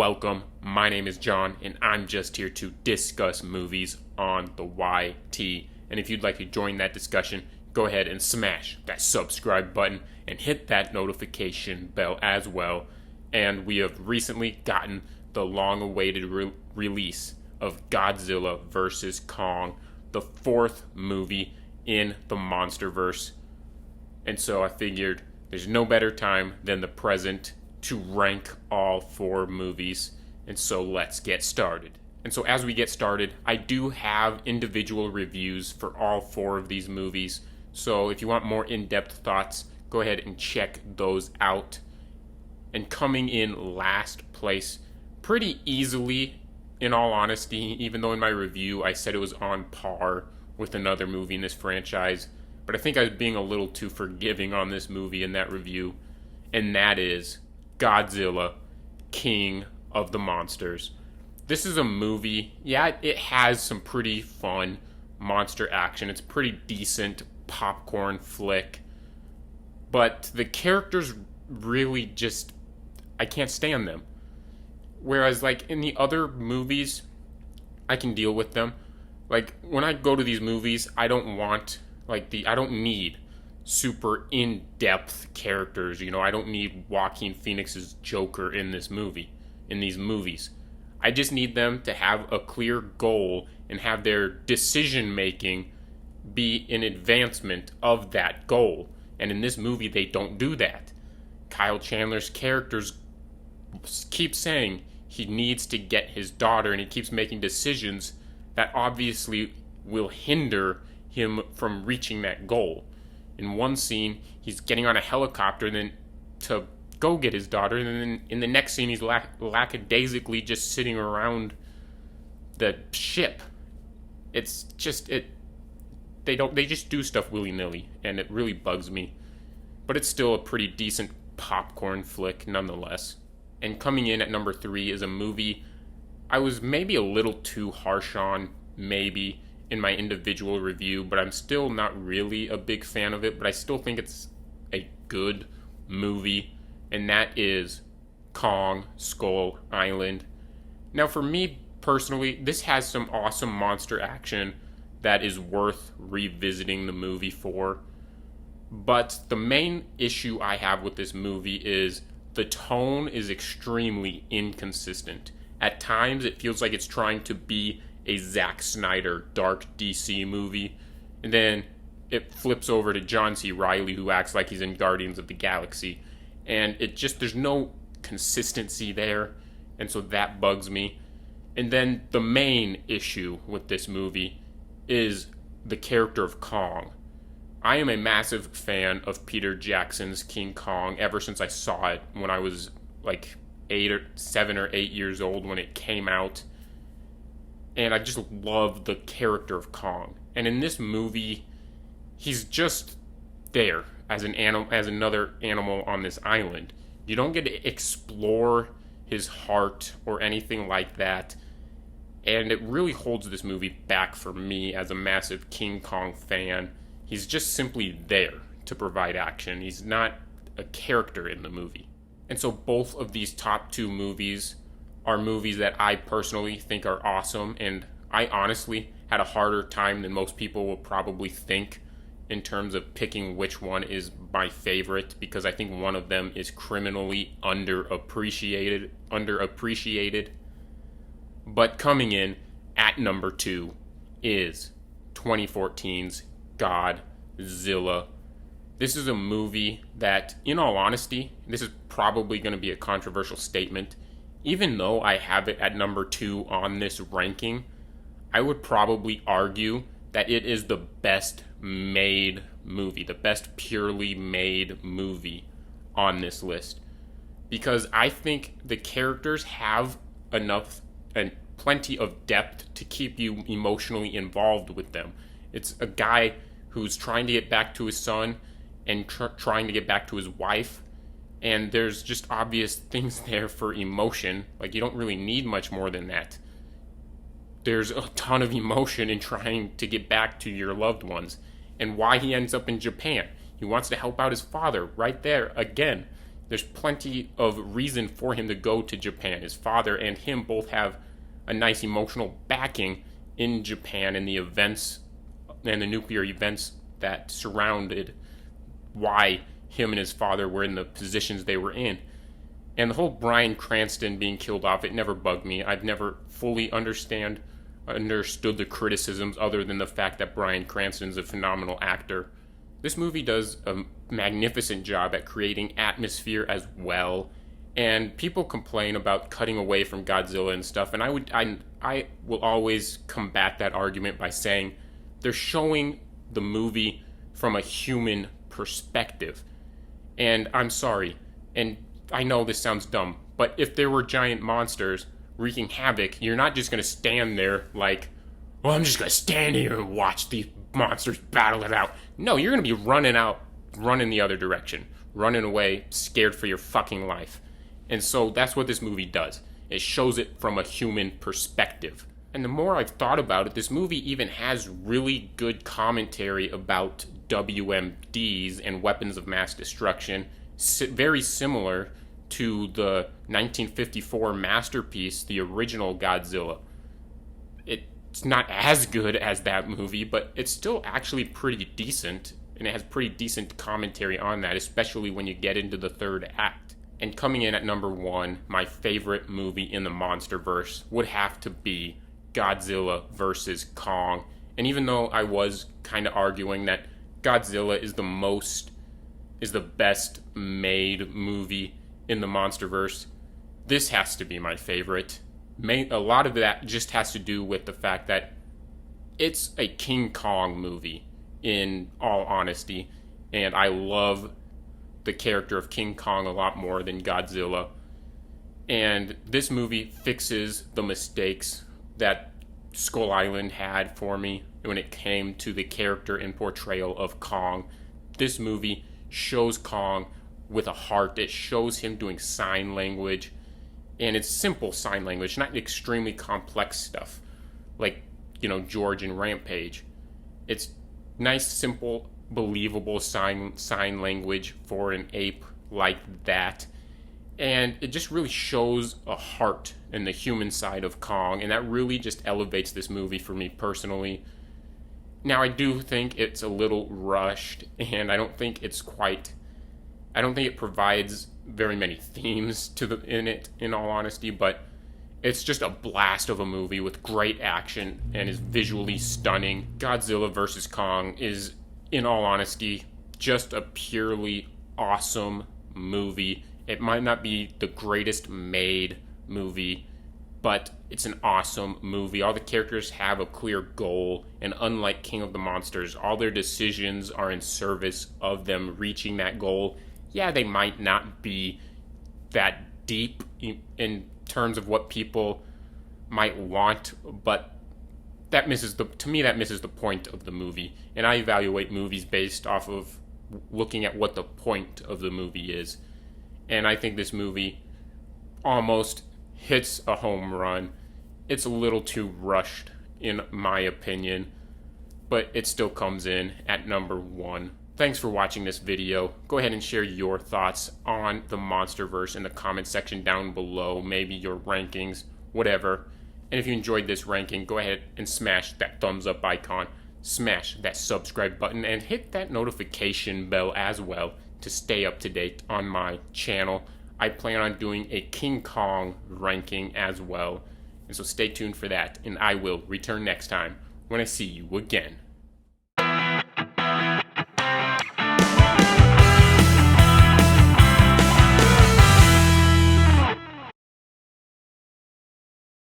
welcome. My name is John, and I'm just here to discuss movies on the YT. And if you'd like to join that discussion, go ahead and smash that subscribe button and hit that notification bell as well. And we have recently gotten the long-awaited release of Godzilla vs. Kong, the fourth movie in the MonsterVerse. And so I figured there's no better time than the present to rank all four movies. And so let's get started. And so as we get started, I do have individual reviews for all four of these movies. So if you want more in-depth thoughts, go ahead and check those out. And coming in last place, pretty easily, in all honesty, even though in my review I said it was on par with another movie in this franchise, but I think I was being a little too forgiving on this movie in that review, and that is Godzilla, King of the Monsters. This is a movie, yeah, it has some pretty fun monster action. It's a pretty decent popcorn flick, but the characters really just, I can't stand them. Whereas, like, in the other movies, I can deal with them. Like, when I go to these movies, I don't want, I don't need super in-depth characters, I don't need Joaquin Phoenix's Joker in these movies. I just need them to have a clear goal and have their decision-making be an advancement of that goal. And in this movie, they don't do that. Kyle Chandler's characters keep saying he needs to get his daughter, and he keeps making decisions that obviously will hinder him from reaching that goal. In one scene, he's getting on a helicopter and then to go get his daughter, and then in the next scene, he's lackadaisically just sitting around the ship. It's just they just do stuff willy-nilly, and it really bugs me. But it's still a pretty decent popcorn flick nonetheless. And coming in at number 3 is a movie I was maybe a little too harsh on, maybe, in my individual review, but I'm still not really a big fan of it, but I still think it's a good movie, and that is Kong Skull Island. Now, for me personally, this has some awesome monster action that is worth revisiting the movie for, but the main issue I have with this movie is the tone is extremely inconsistent. At times, it feels like it's trying to be a Zack Snyder dark DC movie, and then it flips over to John C. Reilly, who acts like he's in Guardians of the Galaxy, and there's no consistency there, and so that bugs me. And then the main issue with this movie is the character of Kong. I am a massive fan of Peter Jackson's King Kong ever since I saw it when I was like 7 or 8 years old when it came out. And I just love the character of Kong. And in this movie, he's just there as another animal on this island. You don't get to explore his heart or anything like that. And it really holds this movie back for me as a massive King Kong fan. He's just simply there to provide action. He's not a character in the movie. And so both of these top two movies are movies that I personally think are awesome, and I honestly had a harder time than most people will probably think in terms of picking which one is my favorite, because I think one of them is criminally underappreciated. But coming in at number 2 is 2014's Godzilla. This is a movie that, in all honesty, this is probably going to be a controversial statement. Even though I have it at number 2 on this ranking, I would probably argue that it is the best made movie, the best purely made movie on this list. Because I think the characters have enough and plenty of depth to keep you emotionally involved with them. It's a guy who's trying to get back to his son and trying to get back to his wife, and there's just obvious things there for emotion. Like, you don't really need much more than that. There's a ton of emotion in trying to get back to your loved ones, and why he ends up in Japan. He wants to help out his father right there again. There's plenty of reason for him to go to Japan. His father and him both have a nice emotional backing in Japan and the events and the nuclear events that surrounded why him and his father were in the positions they were in. And the whole Bryan Cranston being killed off, it never bugged me. I've never fully understood the criticisms other than the fact that Bryan Cranston's a phenomenal actor. This movie does a magnificent job at creating atmosphere as well. And people complain about cutting away from Godzilla and stuff, and I will always combat that argument by saying they're showing the movie from a human perspective. And I'm sorry, and I know this sounds dumb, but if there were giant monsters wreaking havoc, you're not just going to stand there like, well, I'm just going to stand here and watch these monsters battle it out. No, you're going to be running the other direction, running away, scared for your fucking life. And so that's what this movie does. It shows it from a human perspective. And the more I've thought about it, this movie even has really good commentary about WMDs and weapons of mass destruction, very similar to the 1954 masterpiece, the original Godzilla. It's not as good as that movie, but it's still actually pretty decent, and it has pretty decent commentary on that, especially when you get into the third act. And coming in at number 1, my favorite movie in the MonsterVerse would have to be Godzilla vs. Kong. And even though I was kind of arguing that Godzilla is the best made movie in the MonsterVerse, this has to be my favorite. A lot of that just has to do with the fact that it's a King Kong movie, in all honesty, and I love the character of King Kong a lot more than Godzilla. And this movie fixes the mistakes that Skull Island had for me when it came to the character and portrayal of Kong. This movie shows Kong with a heart. It shows him doing sign language, and it's simple sign language, not extremely complex stuff like, George and Rampage. It's nice, simple, believable sign language for an ape like that. And it just really shows a heart in the human side of Kong, and that really just elevates this movie for me personally. Now, I do think it's a little rushed, and I don't think it provides very many themes in it, in all honesty, but it's just a blast of a movie with great action and is visually stunning. Godzilla vs. Kong is, in all honesty, just a purely awesome movie. It might not be the greatest made movie, but it's an awesome movie. All the characters have a clear goal, and unlike King of the Monsters, all their decisions are in service of them reaching that goal. Yeah, they might not be that deep in terms of what people might want, but to me that misses the point of the movie. And I evaluate movies based off of looking at what the point of the movie is. And I think this movie almost hits a home run. It's a little too rushed, in my opinion, but it still comes in at number 1. Thanks for watching this video. Go ahead and share your thoughts on the MonsterVerse in the comment section down below. Maybe your rankings, whatever. And if you enjoyed this ranking, go ahead and smash that thumbs up icon, smash that subscribe button, and hit that notification bell as well to stay up to date on my channel. I plan on doing a King Kong ranking as well, and so stay tuned for that, and I will return next time when I see you again.